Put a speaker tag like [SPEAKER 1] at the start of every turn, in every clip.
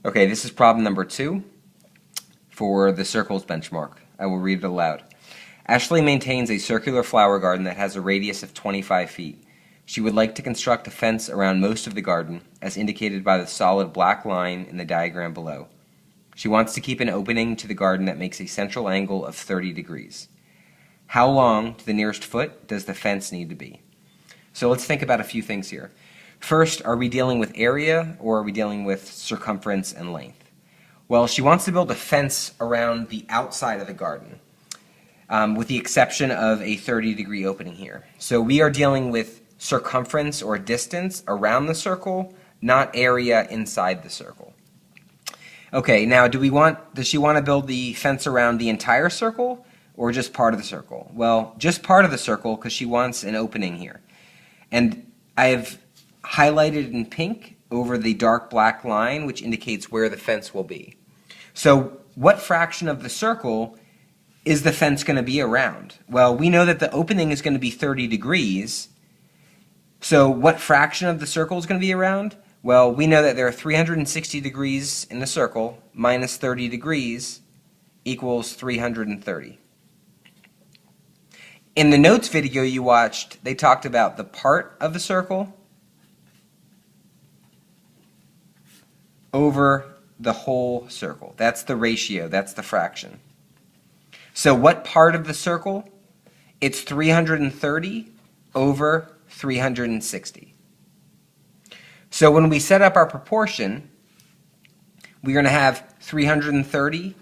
[SPEAKER 1] Okay, this is problem number 2 for the circles benchmark. I will read it aloud. Ashley maintains a circular flower garden that has a radius of 25 feet. She would like to construct a fence around most of the garden, as indicated by the solid black line in the diagram below. She wants to keep an opening to the garden that makes a central angle of 30 degrees. How long to the nearest foot does the fence need to be? So let's think about a few things here. First, are we dealing with area or are we dealing with circumference and length? Well, she wants to build a fence around the outside of the garden, with the exception of a 30-degree opening here. So we are dealing with circumference or distance around the circle, not area inside the circle. Okay, now does she want to build the fence around the entire circle or just part of the circle? Well, just part of the circle because she wants an opening here. And I have highlighted in pink over the dark black line, which indicates where the fence will be. So what fraction of the circle is the fence going to be around? Well, we know that the opening is going to be 30 degrees. So what fraction of the circle is going to be around? Well, we know that there are 360 degrees in the circle minus 30 degrees equals 330. In the notes video you watched, they talked about the part of the circle over the whole circle. That's the ratio, that's the fraction. So what part of the circle? It's 330 over 360. So when we set up our proportion, we're going to have 330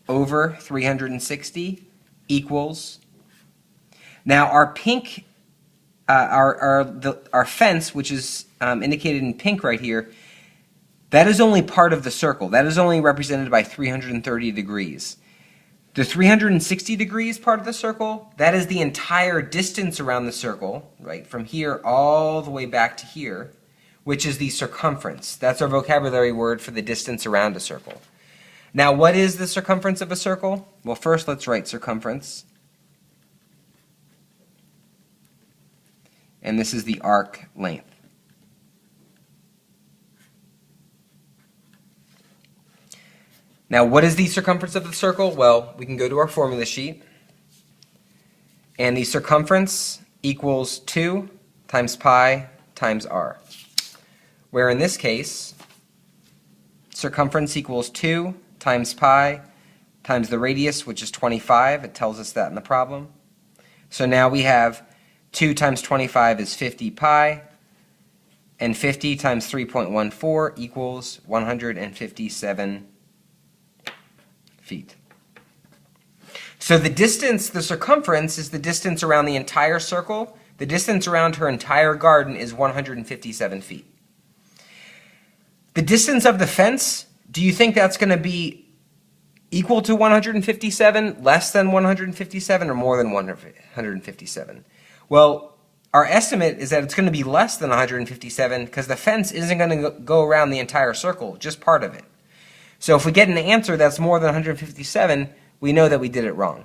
[SPEAKER 1] over 360 equals. Now our pink, our fence, which is indicated in pink right here, that is only part of the circle. That is only represented by 330 degrees. The 360 degrees part of the circle, that is the entire distance around the circle, right, from here all the way back to here, which is the circumference. That's our vocabulary word for the distance around a circle. Now, what is the circumference of a circle? Well, first let's write circumference. And this is the arc length. Now, what is the circumference of the circle? Well, we can go to our formula sheet. And the circumference equals 2 times pi times r. Where in this case, circumference equals 2 times pi times the radius, which is 25. It tells us that in the problem. So now we have 2 times 25 is 50 pi, and 50 times 3.14 equals 157 feet. So the distance, the circumference, is the distance around the entire circle. The distance around her entire garden is 157 feet. The distance of the fence, do you think that's going to be equal to 157, less than 157, or more than 157? Well, our estimate is that it's going to be less than 157 because the fence isn't going to go around the entire circle, just part of it. So if we get an answer that's more than 157, we know that we did it wrong.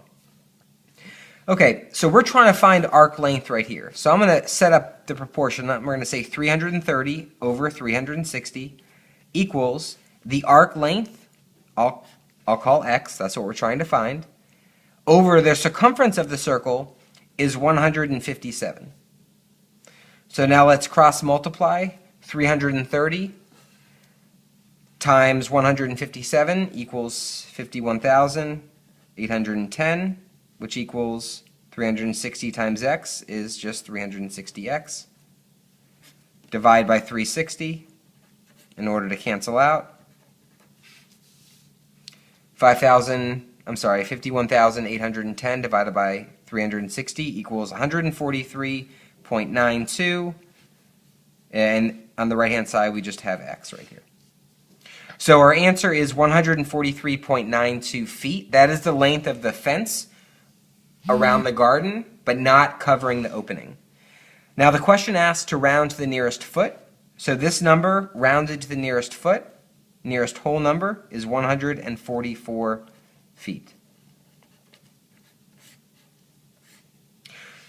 [SPEAKER 1] Okay, so we're trying to find arc length right here. So I'm going to set up the proportion. We're going to say 330 over 360 equals the arc length, I'll call x, that's what we're trying to find, over the circumference of the circle is 157. So now let's cross multiply 330 times 157 equals 51,810, which equals 360 times x is just 360x. Divide by 360 in order to cancel out. 51,810 divided by 360 equals 143.92. And on the right-hand side, we just have x right here. So our answer is 143.92 feet. That is the length of the fence around the garden, but not covering the opening. Now the question asks to round to the nearest foot. So this number rounded to the nearest foot, nearest whole number, is 144 feet.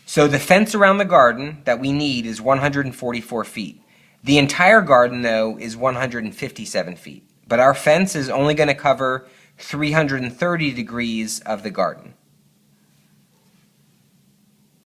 [SPEAKER 1] So the fence around the garden that we need is 144 feet. The entire garden, though, is 157 feet. but our fence is only going to cover 330 degrees of the garden.